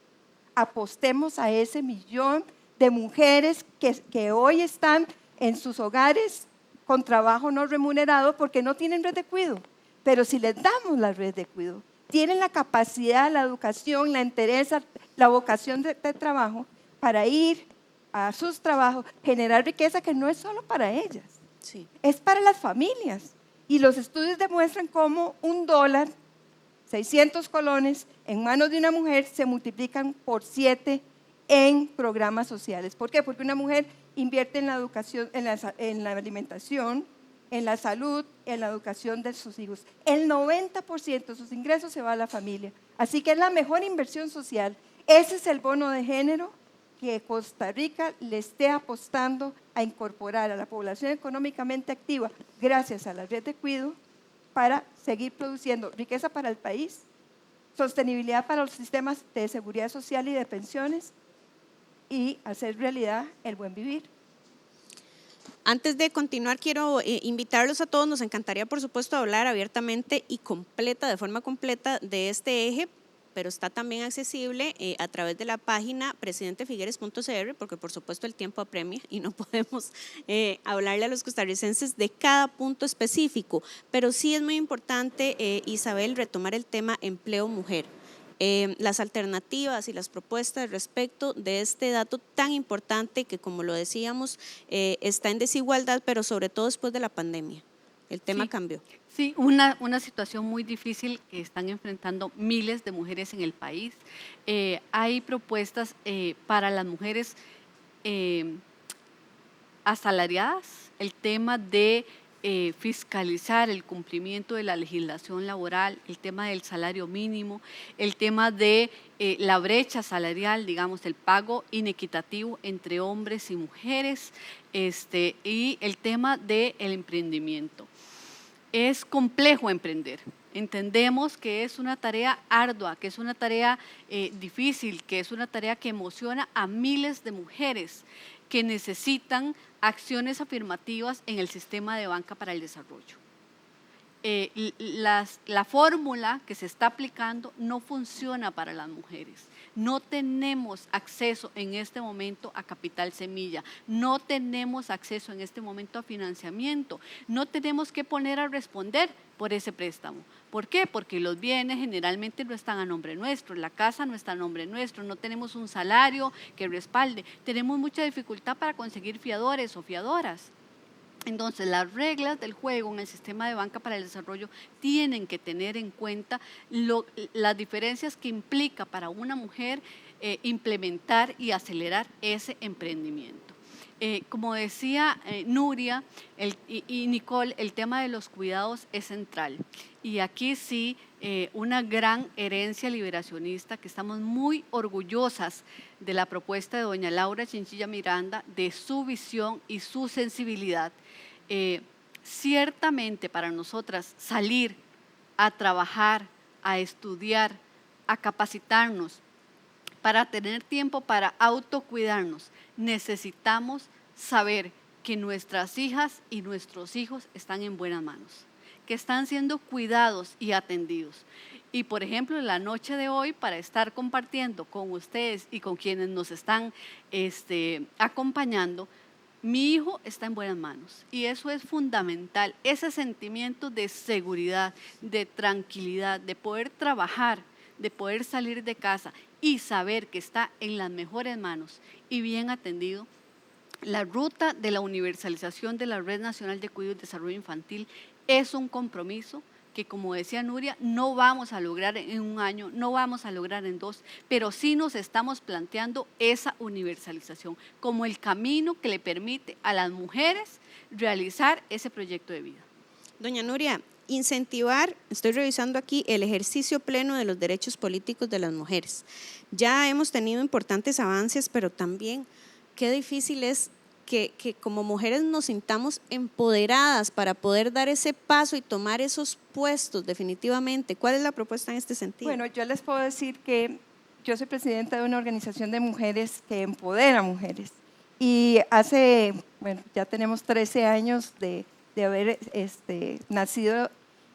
Apostemos a ese 1 millón de mujeres que hoy están en sus hogares con trabajo no remunerado porque no tienen red de cuidado. Pero si les damos la red de cuidado, tienen la capacidad, la educación, la entereza, la vocación de trabajo para ir a sus trabajos, generar riqueza que no es solo para ellas, Sí. es para las familias. Y los estudios demuestran cómo $1, 600 colones en manos de una mujer se multiplican por 7 en programas sociales. ¿Por qué? Porque una mujer invierte en la educación, en la alimentación, en la salud, en la educación de sus hijos. El 90% de sus ingresos se va a la familia. Así que es la mejor inversión social. Ese es el bono de género que Costa Rica le esté apostando a incorporar a la población económicamente activa gracias a la red de cuidado para seguir produciendo riqueza para el país, sostenibilidad para los sistemas de seguridad social y de pensiones y hacer realidad el buen vivir. Antes de continuar, quiero invitarlos a todos. Nos encantaría, por supuesto, hablar abiertamente y de forma completa de este eje, pero está también accesible a través de la página presidentefigueres.cr, porque por supuesto el tiempo apremia y no podemos hablarle a los costarricenses de cada punto específico, pero sí es muy importante, Isabel, retomar el tema empleo mujer. Las alternativas y las propuestas respecto de este dato tan importante que, como lo decíamos, está en desigualdad, pero sobre todo después de la pandemia. El tema cambió. Sí, una situación muy difícil que están enfrentando miles de mujeres en el país. Hay propuestas para las mujeres asalariadas, el tema de fiscalizar el cumplimiento de la legislación laboral, el tema del salario mínimo, el tema de la brecha salarial, digamos, el pago inequitativo entre hombres y mujeres, y el tema del emprendimiento. Es complejo emprender. Entendemos que es una tarea ardua, que es una tarea difícil, que es una tarea que emociona a miles de mujeres. que necesitan acciones afirmativas en el sistema de banca para el desarrollo. La fórmula que se está aplicando no funciona para las mujeres. No tenemos acceso en este momento a capital semilla, no tenemos acceso en este momento a financiamiento, no tenemos que poner a responder por ese préstamo. ¿Por qué? Porque los bienes generalmente no están a nombre nuestro, la casa no está a nombre nuestro, no tenemos un salario que respalde, tenemos mucha dificultad para conseguir fiadores o fiadoras. Entonces, las reglas del juego en el sistema de banca para el desarrollo tienen que tener en cuenta las diferencias que implica para una mujer implementar y acelerar ese emprendimiento. Como decía Nuria y Nicole, el tema de los cuidados es central. Y aquí sí, una gran herencia liberacionista que estamos muy orgullosas de la propuesta de doña Laura Chinchilla Miranda, de su visión y su sensibilidad. Ciertamente para nosotras salir a trabajar, a estudiar, a capacitarnos, para tener tiempo para autocuidarnos, necesitamos saber que nuestras hijas y nuestros hijos están en buenas manos, que están siendo cuidados y atendidos. Y por ejemplo, en la noche de hoy, para estar compartiendo con ustedes y con quienes nos están acompañando, mi hijo está en buenas manos y eso es fundamental, ese sentimiento de seguridad, de tranquilidad, de poder trabajar, de poder salir de casa y saber que está en las mejores manos y bien atendido. La ruta de la universalización de la Red Nacional de Cuidado y Desarrollo Infantil es un compromiso que, como decía Nuria, no vamos a lograr en un año, no vamos a lograr en 2, pero sí nos estamos planteando esa universalización como el camino que le permite a las mujeres realizar ese proyecto de vida. Doña Nuria, incentivar, estoy revisando aquí, el ejercicio pleno de los derechos políticos de las mujeres. Ya hemos tenido importantes avances, pero también qué difícil es que como mujeres nos sintamos empoderadas para poder dar ese paso y tomar esos puestos definitivamente. ¿Cuál es la propuesta en este sentido? Bueno, yo les puedo decir que yo soy presidenta de una organización de mujeres que empodera mujeres. Y ya tenemos 13 años de haber nacido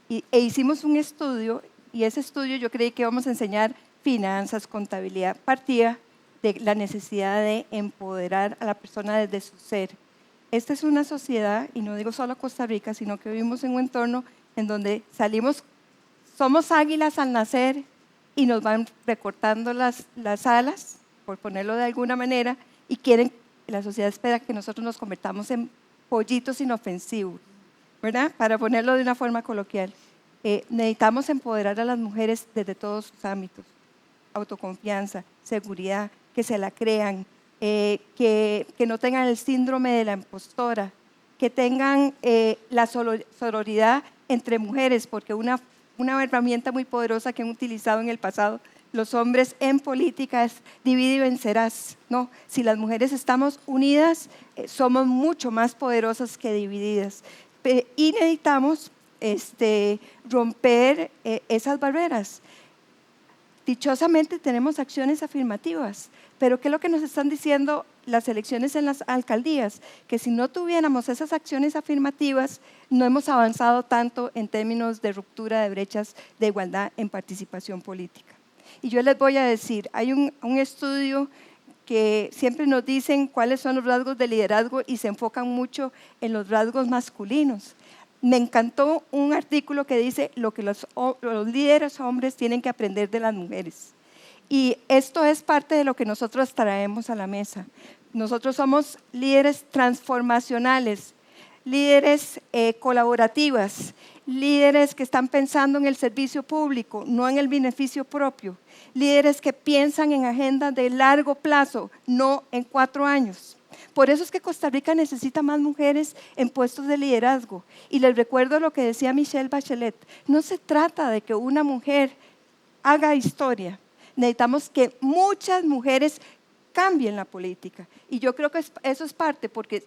e hicimos un estudio, y ese estudio yo creí que íbamos a enseñar finanzas, contabilidad, partía de la necesidad de empoderar a la persona desde su ser. Esta es una sociedad, y no digo solo Costa Rica, sino que vivimos en un entorno en donde somos águilas al nacer y nos van recortando las alas, por ponerlo de alguna manera, y la sociedad espera que nosotros nos convertamos en pollitos inofensivos, ¿verdad? Para ponerlo de una forma coloquial. Necesitamos empoderar a las mujeres desde todos sus ámbitos. Autoconfianza, seguridad, que se la crean, que no tengan el síndrome de la impostora, que tengan la sororidad entre mujeres, porque una herramienta muy poderosa que han utilizado en el pasado los hombres en política es divide y vencerás. No, si las mujeres estamos unidas, somos mucho más poderosas que divididas. Y necesitamos romper esas barreras. Dichosamente tenemos acciones afirmativas, pero ¿qué es lo que nos están diciendo las elecciones en las alcaldías? Que si no tuviéramos esas acciones afirmativas, no hemos avanzado tanto en términos de ruptura de brechas de igualdad en participación política. Y yo les voy a decir, hay un estudio que siempre nos dicen cuáles son los rasgos de liderazgo y se enfocan mucho en los rasgos masculinos. Me encantó un artículo que dice lo que los líderes hombres tienen que aprender de las mujeres. Y esto es parte de lo que nosotros traemos a la mesa. Nosotros somos líderes transformacionales, líderes colaborativas, líderes que están pensando en el servicio público, no en el beneficio propio, líderes que piensan en agendas de largo plazo, no en 4 años. Por eso es que Costa Rica necesita más mujeres en puestos de liderazgo. Y les recuerdo lo que decía Michelle Bachelet, no se trata de que una mujer haga historia, necesitamos que muchas mujeres cambien la política. Y yo creo que eso es parte, porque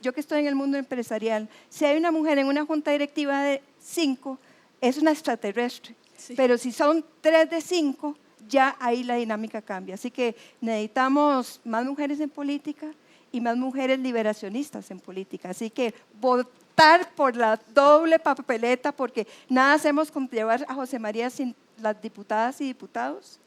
yo que estoy en el mundo empresarial, si hay una mujer en una junta directiva de 5, es una extraterrestre. Sí. Pero si son 3 de 5, ya ahí la dinámica cambia. Así que necesitamos más mujeres en política y más mujeres liberacionistas en política. Así que votar por la doble papeleta, porque nada hacemos con llevar a José María sin las diputadas y diputados.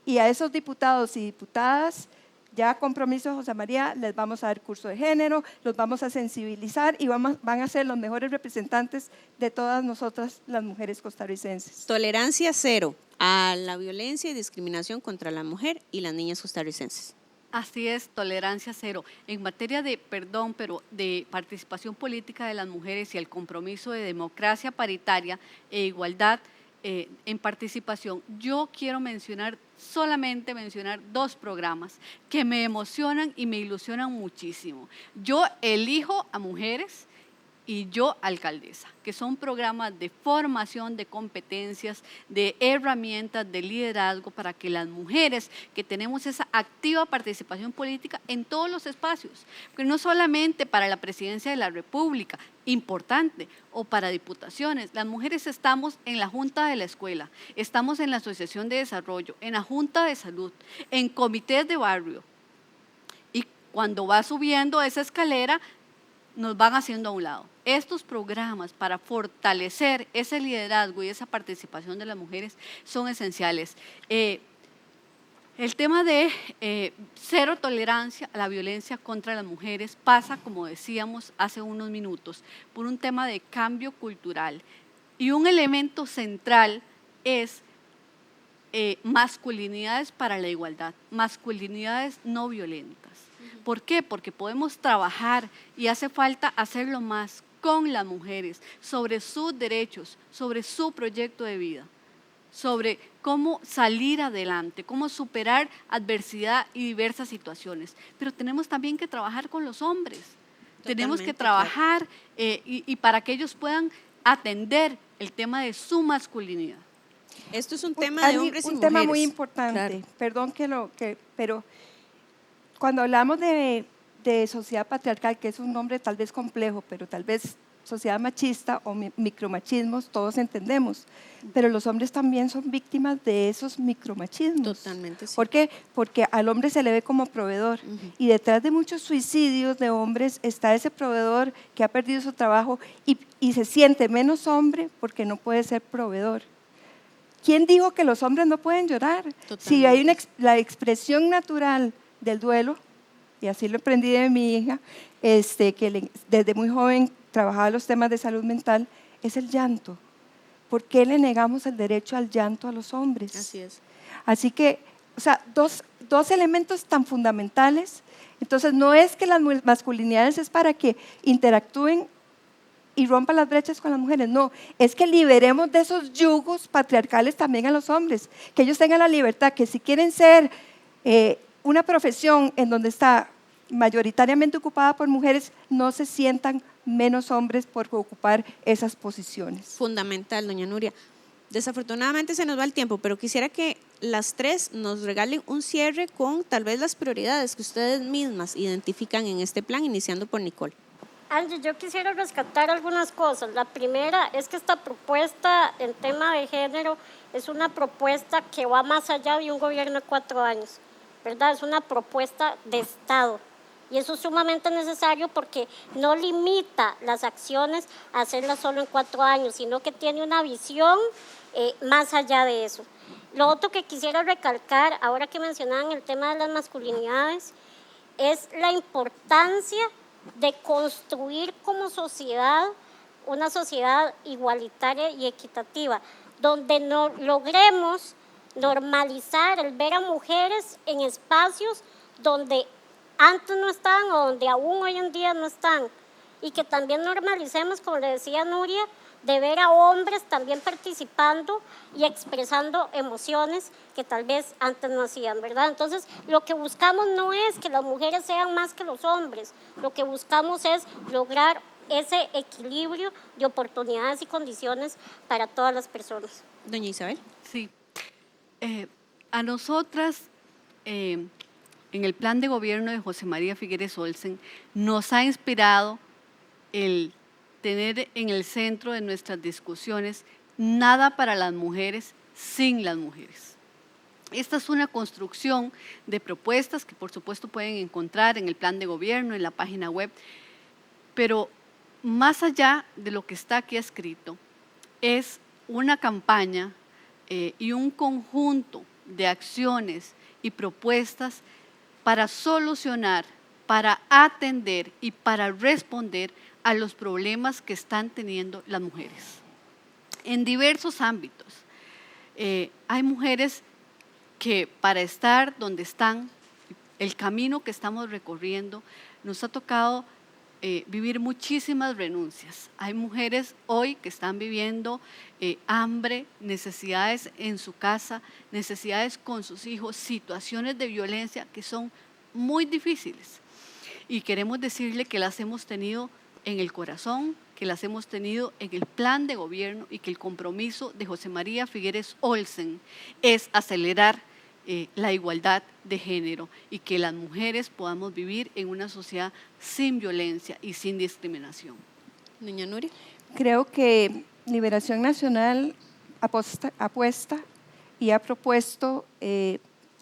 Y a esos diputados y diputadas, ya compromiso de José María, les vamos a dar curso de género, los vamos a sensibilizar y van a ser los mejores representantes de todas nosotras las mujeres costarricenses. Tolerancia cero a la violencia y discriminación contra la mujer y las niñas costarricenses. Así es, tolerancia cero. En materia de, pero de participación política de las mujeres y el compromiso de democracia paritaria e igualdad en participación, yo quiero solamente mencionar 2 programas que me emocionan y me ilusionan muchísimo. Yo elijo a mujeres y yo alcaldesa, que son programas de formación de competencias, de herramientas, de liderazgo para que las mujeres que tenemos esa activa participación política en todos los espacios, que no solamente para la presidencia de la República, importante, o para diputaciones, las mujeres estamos en la Junta de la Escuela, estamos en la Asociación de Desarrollo, en la Junta de Salud, en comités de barrio, y cuando va subiendo esa escalera, nos van haciendo a un lado. Estos programas para fortalecer ese liderazgo y esa participación de las mujeres son esenciales. El tema de cero tolerancia a la violencia contra las mujeres pasa, como decíamos hace unos minutos, por un tema de cambio cultural. Y un elemento central es masculinidades para la igualdad, masculinidades no violentas. ¿Por qué? Porque podemos trabajar y hace falta hacerlo más con las mujeres sobre sus derechos, sobre su proyecto de vida, sobre cómo salir adelante, cómo superar adversidad y diversas situaciones. Pero tenemos también que trabajar con los hombres. Tenemos que trabajar y para que ellos puedan atender el tema de su masculinidad. Esto es un tema de hombres y mujeres. Un tema muy importante, claro. Perdón pero cuando hablamos de sociedad patriarcal, que es un nombre tal vez complejo, pero tal vez sociedad machista o micromachismos, todos entendemos, pero los hombres también son víctimas de esos micromachismos. Totalmente, sí. ¿Por qué? Porque al hombre se le ve como proveedor y detrás de muchos suicidios de hombres está ese proveedor que ha perdido su trabajo y se siente menos hombre porque no puede ser proveedor. ¿Quién dijo que los hombres no pueden llorar? Totalmente. Si hay la expresión natural del duelo, y así lo aprendí de mi hija, que desde muy joven trabajaba los temas de salud mental, es el llanto. ¿Por qué le negamos el derecho al llanto a los hombres? Así es. Así que, o sea, dos elementos tan fundamentales. Entonces, no es que las masculinidades es para que interactúen y rompan las brechas con las mujeres, no, es que liberemos de esos yugos patriarcales también a los hombres, que ellos tengan la libertad, que si quieren ser una profesión en donde está mayoritariamente ocupada por mujeres, no se sientan menos hombres por ocupar esas posiciones. Fundamental, doña Nuria. Desafortunadamente se nos va el tiempo, pero quisiera que las 3 nos regalen un cierre con tal vez las prioridades que ustedes mismas identifican en este plan, iniciando por Nicole. Angie, yo quisiera rescatar algunas cosas. La primera es que esta propuesta en tema de género es una propuesta que va más allá de un gobierno de 4 años, ¿verdad? Es una propuesta de Estado. Y eso es sumamente necesario porque no limita las acciones a hacerlas solo en 4 años, sino que tiene una visión más allá de eso. Lo otro que quisiera recalcar, ahora que mencionaban el tema de las masculinidades, es la importancia de construir como sociedad una sociedad igualitaria y equitativa, donde logremos normalizar el ver a mujeres en espacios donde antes no estaban o donde aún hoy en día no están, y que también normalicemos, como le decía Nuria, de ver a hombres también participando y expresando emociones que tal vez antes no hacían, ¿verdad? Entonces, lo que buscamos no es que las mujeres sean más que los hombres, lo que buscamos es lograr ese equilibrio de oportunidades y condiciones para todas las personas. Doña Isabel. Sí. A nosotras, en el plan de gobierno de José María Figueres Olsen, nos ha inspirado el tener en el centro de nuestras discusiones nada para las mujeres sin las mujeres. Esta es una construcción de propuestas que por supuesto pueden encontrar en el plan de gobierno, en la página web, pero más allá de lo que está aquí escrito, es una campaña y un conjunto de acciones y propuestas para solucionar, para atender y para responder a los problemas que están teniendo las mujeres en diversos ámbitos. Hay mujeres que para estar donde están, el camino que estamos recorriendo, nos ha tocado vivir muchísimas renuncias. Hay mujeres hoy que están viviendo hambre, necesidades en su casa, necesidades con sus hijos, situaciones de violencia que son muy difíciles. Y queremos decirle que las hemos tenido en el corazón, que las hemos tenido en el plan de gobierno y que el compromiso de José María Figueres Olsen es acelerar la igualdad de género y que las mujeres podamos vivir en una sociedad sin violencia y sin discriminación. Doña Nuria. Creo que Liberación Nacional apuesta y ha propuesto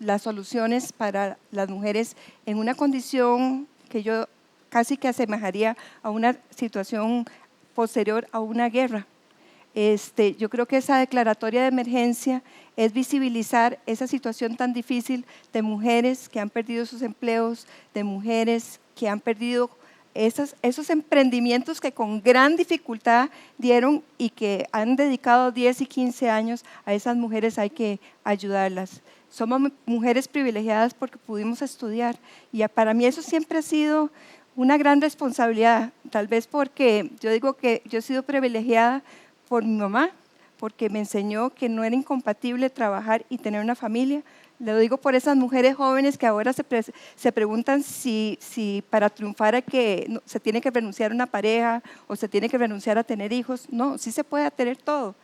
las soluciones para las mujeres en una condición que yo casi que asemejaría a una situación posterior a una guerra. Yo creo que esa declaratoria de emergencia es visibilizar esa situación tan difícil de mujeres que han perdido sus empleos, de mujeres que han perdido esos emprendimientos que con gran dificultad dieron y que han dedicado 10 y 15 años. A esas mujeres hay que ayudarlas. Somos mujeres privilegiadas porque pudimos estudiar y para mí eso siempre ha sido una gran responsabilidad, tal vez porque yo digo que yo he sido privilegiada por mi mamá, porque me enseñó que no era incompatible trabajar y tener una familia. Lo digo por esas mujeres jóvenes que ahora se preguntan si para triunfar se tiene que renunciar a una pareja o se tiene que renunciar a tener hijos. No, sí se puede tener todo.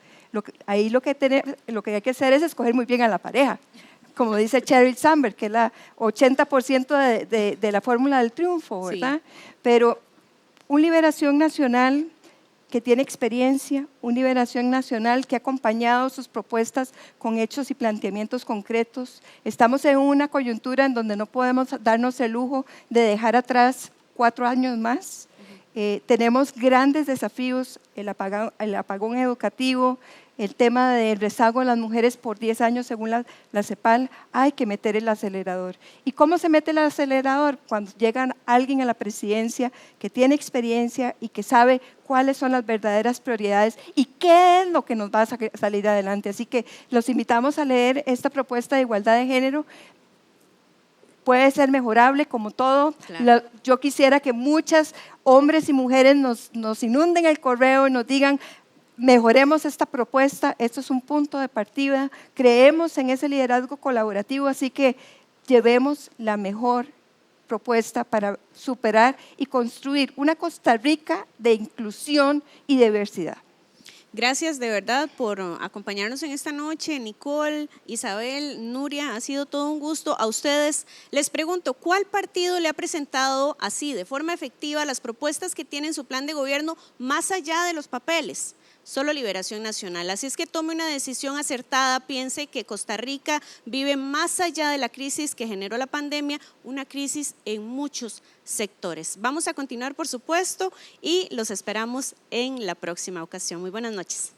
Ahí lo que hay que hacer es escoger muy bien a la pareja. Como dice Sheryl Sandberg, que es la 80% de la fórmula del triunfo, ¿verdad? Sí. Pero una Liberación Nacional que tiene experiencia, una Liberación Nacional que ha acompañado sus propuestas con hechos y planteamientos concretos. Estamos en una coyuntura en donde no podemos darnos el lujo de dejar atrás 4 años más. Tenemos grandes desafíos, el apagón educativo, el tema del rezago de las mujeres por 10 años según la CEPAL. Hay que meter el acelerador. ¿Y cómo se mete el acelerador? Cuando llega alguien a la presidencia que tiene experiencia y que sabe cuáles son las verdaderas prioridades y qué es lo que nos va a salir adelante. Así que los invitamos a leer esta propuesta de igualdad de género. Puede ser mejorable como todo. Claro. Yo quisiera que muchos hombres y mujeres nos inunden el correo y nos digan: mejoremos esta propuesta, esto es un punto de partida, creemos en ese liderazgo colaborativo, así que llevemos la mejor propuesta para superar y construir una Costa Rica de inclusión y diversidad. Gracias de verdad por acompañarnos en esta noche, Nicole, Isabel, Nuria, ha sido todo un gusto. A ustedes les pregunto, ¿cuál partido le ha presentado así, de forma efectiva, las propuestas que tiene en su plan de gobierno más allá de los papeles? Solo Liberación Nacional. Así es que tome una decisión acertada, piense que Costa Rica vive más allá de la crisis que generó la pandemia, una crisis en muchos sectores. Vamos a continuar, por supuesto, y los esperamos en la próxima ocasión. Muy buenas noches.